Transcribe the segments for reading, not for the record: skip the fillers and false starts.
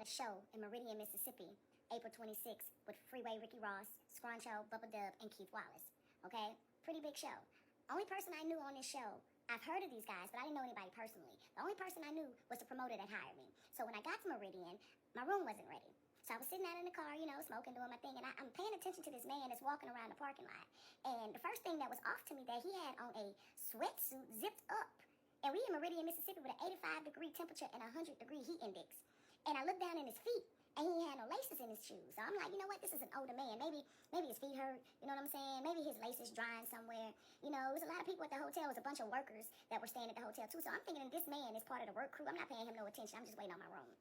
a show in Meridian, Mississippi, April 26th with Freeway Ricky Ross, Scruncho, Bubba Dub, and Keith Wallace. Okay? Pretty big show. Only person I knew on this show, I've heard of these guys, but I didn't know anybody personally. The only person I knew was the promoter that hired me. So when I got to Meridian, my room wasn't ready. So I was sitting out in the car, smoking, doing my thing, and I'm paying attention to this man that's walking around the parking lot. And the first thing that was off to me that he had on a sweatsuit zipped up. And we in Meridian, Mississippi with an 85-degree temperature and a 100-degree heat index. And I looked down in his feet, and he had no laces in his shoes. So I'm like, you know what? This is an older man. Maybe his feet hurt. You know what I'm saying? Maybe his laces drying somewhere. It was a lot of people at the hotel. It was a bunch of workers that were staying at the hotel, too. So I'm thinking this man is part of the work crew. I'm not paying him no attention. I'm just waiting on my room.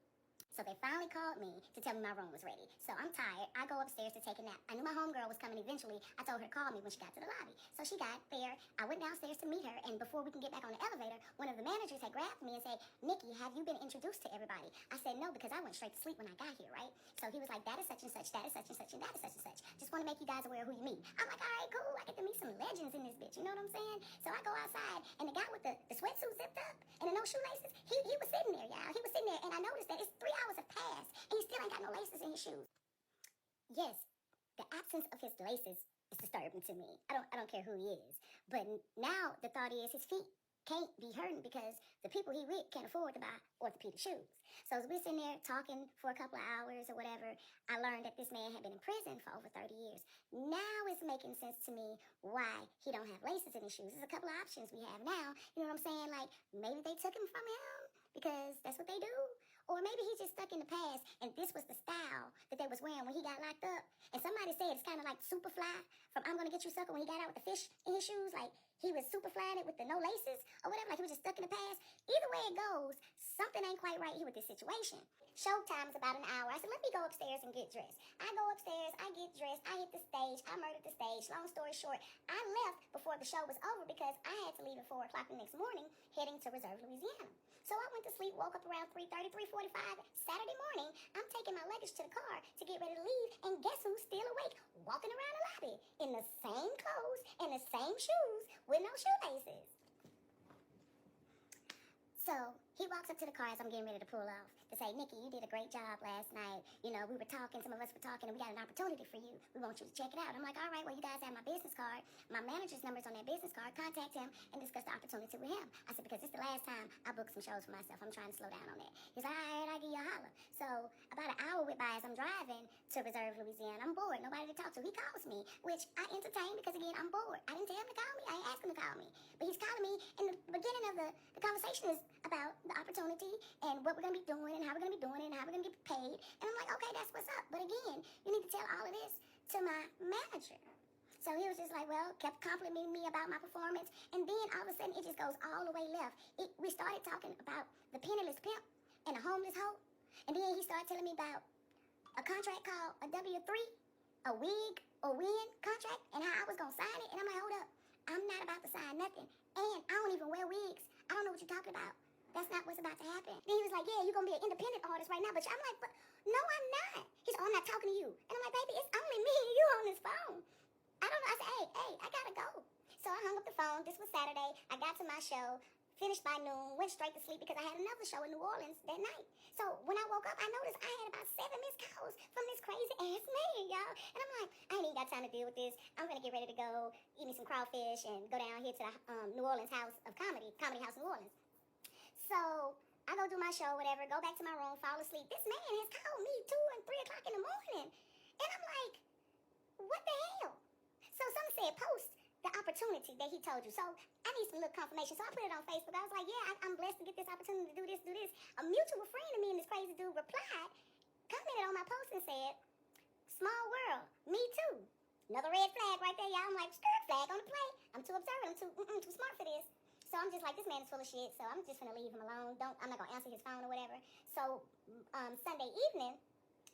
So they finally called me to tell me my room was ready. So I'm tired. I go upstairs to take a nap. I knew my homegirl was coming eventually. I told her to call me when she got to the lobby. So she got there. I went downstairs to meet her. And before we can get back on the elevator, one of the managers had grabbed me and said, "Nikki, have you been introduced to everybody?" I said, "No, because I went straight to sleep when I got here, right?" So he was like, "That is such and such, that is such and such, and that is such and such. Just want to make you guys aware of who you meet." I'm like, "All right, cool. I get to meet some legends in this bitch." You know what I'm saying? So I go outside, and the guy with the sweatsuit zipped up and the no shoelaces, he was sitting there, y'all. He was sitting there, and I noticed that it's 3 hours have passed. And he still ain't got no laces in his shoes. Yes, the absence of his laces is disturbing to me. I don't care who he is. But now the thought is his feet can't be hurting because the people he with can't afford to buy orthopedic shoes. So as we're sitting there talking for a couple of hours or whatever, I learned that this man had been in prison for over 30 years. Now it's making sense to me why he don't have laces in his shoes. There's a couple of options we have now. You know what I'm saying? Like, maybe they took him from him because that's what they do. Or maybe he's just stuck in the past and this was the style that they was wearing when he got locked up. And somebody said it's kind of like Superfly from I'm Gonna Get You Sucker when he got out with the fish in his shoes. Like, he was Superflying it with the no laces or whatever. Like, he was just stuck in the past. Either way it goes, something ain't quite right here with this situation. Showtime is about an hour. I said, let me go upstairs and get dressed. I go upstairs, I get dressed, I hit the stage, I murdered the stage. Long story short, I left before the show was over because I had to leave at 4 o'clock the next morning heading to Reserve, Louisiana. So I went to sleep, woke up around 3:30, 3:45 Saturday morning. I'm taking my luggage to the car to get ready to leave, and guess who's still awake, walking around the lobby in the same clothes and the same shoes with no shoelaces. So he walks up to the car as I'm getting ready to pull off to say, "Nikki, you did a great job last night. We were talking, some of us were talking, and we got an opportunity for you. We want you to check it out." I'm like, "All right, well, you guys have my business card. My manager's number's on that business card. Contact him and discuss the opportunity with him." I said, "Because it's the last time I booked some shows for myself. I'm trying to slow down on that." He's like, "All right, I'll give you a holler." So about an hour went by as I'm driving to Reserve, Louisiana. I'm bored. Nobody to talk to. He calls me, which I entertain because, again, I'm bored. I didn't tell him to call me. I ain't asked him to call me. But he's calling me, and the beginning of the conversation is about the opportunity and what we're going to be doing and how we're going to be doing it and how we're going to get paid. And I'm like, okay, that's what's up. But again, you need to tell all of this to my manager. So he was just like, well, kept complimenting me about my performance. And then all of a sudden, it just goes all the way left. We started talking about the penniless pimp and the homeless hoe. And then he started telling me about a contract called a W-3, a wig or win contract, and how I was going to sign it. And I'm like, hold up. I'm not about to sign nothing. And I don't even wear wigs. I don't know what you're talking about. That's not what's about to happen. Then he was like, "Yeah, you're going to be an independent artist right now." But I'm like, "But no, I'm not." He's like, "Oh, I'm not talking to you." And I'm like, "Baby, it's only me and you on this phone. I don't know." I said, hey, I got to go. So I hung up the phone. This was Saturday. I got to my show, finished by noon, went straight to sleep because I had another show in New Orleans that night. So when I woke up, I noticed I had about 7 missed calls from this crazy-ass man, y'all. And I'm like, I ain't even got time to deal with this. I'm going to get ready to go eat me some crawfish and go down here to the New Orleans House of Comedy House New Orleans. So I go do my show, whatever, go back to my room, fall asleep. This man has called me 2 and 3 o'clock in the morning. And I'm like, what the hell? So someone said, post the opportunity that he told you. So I need some little confirmation. So I put it on Facebook. I was like, yeah, I'm blessed to get this opportunity to do this, do this. A mutual friend of me and this crazy dude replied, commented on my post and said, "Small world, me too." Another red flag right there, y'all. I'm like, skirt flag on the play. I'm too observant. I'm too smart for this. So I'm just like, this man is full of shit, so I'm just gonna leave him alone. I'm not gonna answer his phone or whatever. So Sunday evening,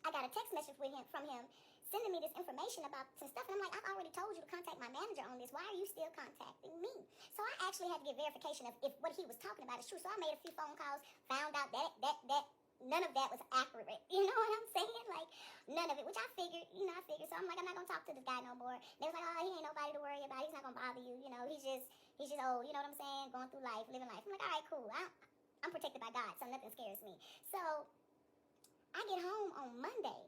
I got a text message from him sending me this information about some stuff. And I'm like, I've already told you to contact my manager on this. Why are you still contacting me? So I actually had to get verification of if what he was talking about is true. So I made a few phone calls, found out that none of that was accurate. You know what I'm saying? Like, none of it, which I figured. So I'm like, I'm not going to talk to this guy no more. And they was like, oh, he ain't nobody to worry about. He's not going to bother you. He's just old. You know what I'm saying? Going through life, living life. I'm like, all right, cool. I'm protected by God, so nothing scares me. So I get home on Monday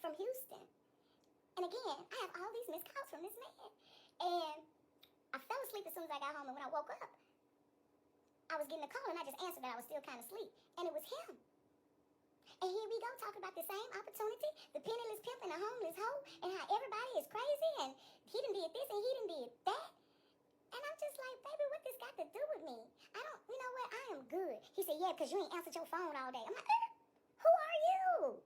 from Houston. And again, I have all these missed calls from this man. And I fell asleep as soon as I got home. And when I woke up, I was getting a call and I just answered that I was still kind of asleep. And it was him. And here we go talking about the same opportunity, the penniless pimp and the homeless hoe, and how everybody is crazy and he done did this and he done did that. And I'm just like, baby, what this got to do with me? You know what? I am good. He said, yeah, because you ain't answered your phone all day. I'm like, who are you?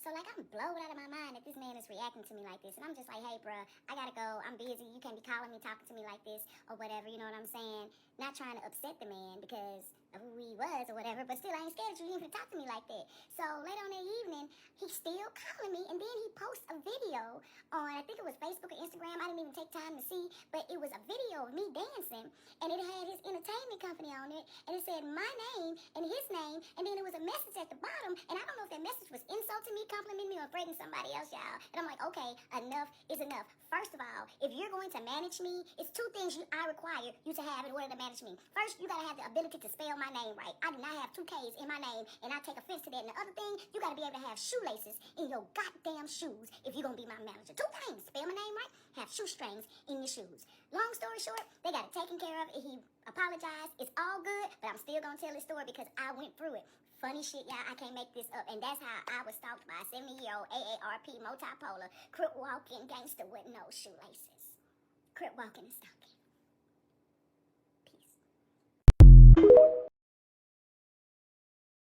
So, like, I'm blown out of my mind that this man is reacting to me like this. And I'm just like, hey, bruh, I gotta go. I'm busy. You can't be calling me, talking to me like this or whatever. You know what I'm saying? Not trying to upset the man because of who he was or whatever. But still, I ain't scared that you even talk to me like that. So, later on that evening, he's still calling me. And then he posts a video on, I think it was Facebook or Instagram. I didn't even take time to see. But it was a video of me dancing. And it had his entertainment company on it. And it said my name and his name. And then there was a message at the bottom. And I don't know if that message was insulting me, complimenting me, or threatening somebody else, y'all. And I'm like, okay, enough is enough. First of all, if you're going to manage me, it's two things I require you to have in order to manage me. First, you gotta have the ability to spell my name right. I do not have two K's in my name, and I take offense to that. And the other thing, you gotta be able to have shoelaces in your goddamn shoes if you're gonna be my manager. Two things: spell my name right, have shoestrings in your shoes. Long story short, they got it taken care of. He apologized. It's all good, but I'm still gonna tell this story because I went through it. Funny shit, y'all. I can't make this up. And that's how I was stalked by a 70-year-old AARP multipolar Crip walking gangster with no shoelaces. Crip walking and stalking.